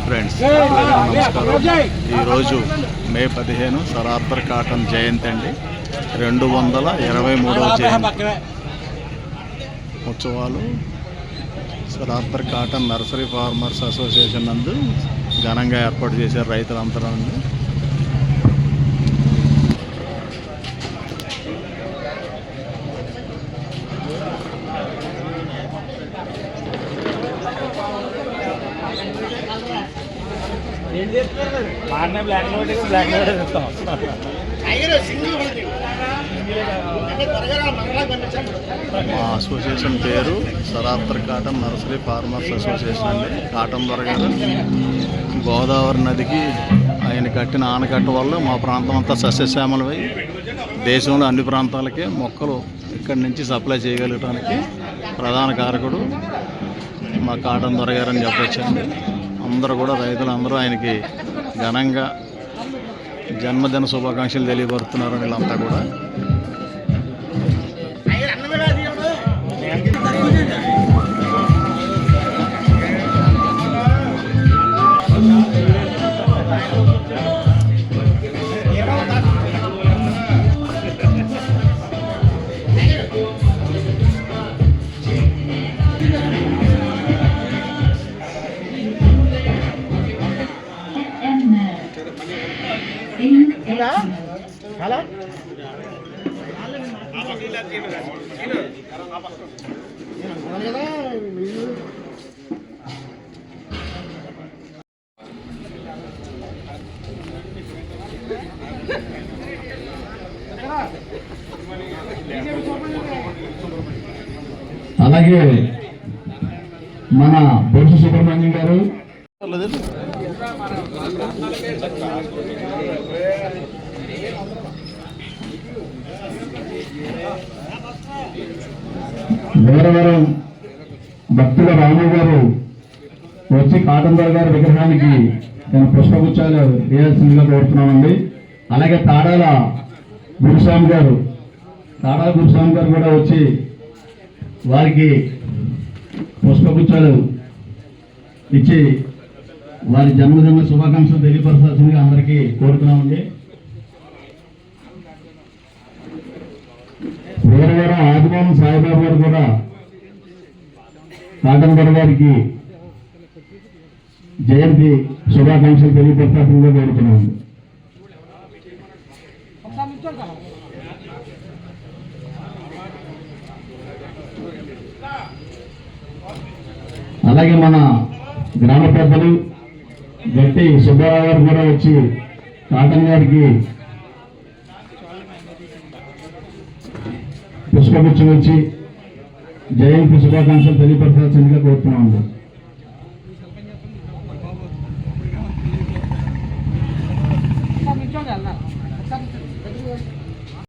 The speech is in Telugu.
ఫ్రెండ్స్, నమస్కారం. ఈరోజు మే 15 సర్ ఆర్థర్ కాటన్ జయంతి అండి. 223వ జయంతి ఉత్సవాలు sir Arthur cotton nursery farmers association నందు ఘనంగా ఏర్పాటు చేశారు రైతులందరూ. మా అసోసియేషన్ పేరు sir Arthur cotton nursery farmers association అండి. కాటన్ దొరగారు గోదావరి నదికి ఆయన కట్టిన ఆనకట్ట వల్ల మా ప్రాంతం అంతా సస్యశ్యామలమై దేశంలో అన్ని ప్రాంతాలకి మొక్కలు ఇక్కడి నుంచి సప్లై చేయగలగడానికి ప్రధాన కారకుడు మా కాటన్ దొరగారని చెప్పొచ్చండి. అందరూ కూడా రైతులందరూ ఆయనకి ఘనంగా జన్మదిన శుభాకాంక్షలు తెలియపరుస్తున్నారు. వీళ్ళంతా కూడా అలాగే మన బొత్స సుబ్రహ్మణ్యం గారు, వీరవరం భక్తుల రాము గారు వచ్చి కాటన్ దొరగారి విగ్రహానికి పుష్పగుచ్చాలు వేయాల్సిందిగా కోరుతున్నామండి. అలాగే తాడాల గురుస్వామి గారు కూడా వచ్చి వారికి పుష్పగుచ్చాలు ఇచ్చి వారి జన్మదిన శుభాకాంక్షలు తెలియపరచాల్సిందిగా అందరికీ కోరుతున్నామండి. వీరవరం ఆదివారం సాయిబాబు గారు కూడా కాటన్ దొర గారికి జయంతి శుభాకాంక్షలు తెలియపరచాల్సిందిగా కోరుతున్నామండి. అలాగే మన గ్రామ పెద్దలు గట్టి సుబ్బారావు గారు కూడా వచ్చి కాటన్ గారికి పుష్పగుచ్చం వచ్చి జయంతి శుభాకాంక్షలు తెలియపరచాల్సిందిగా కోరుతున్నామండి.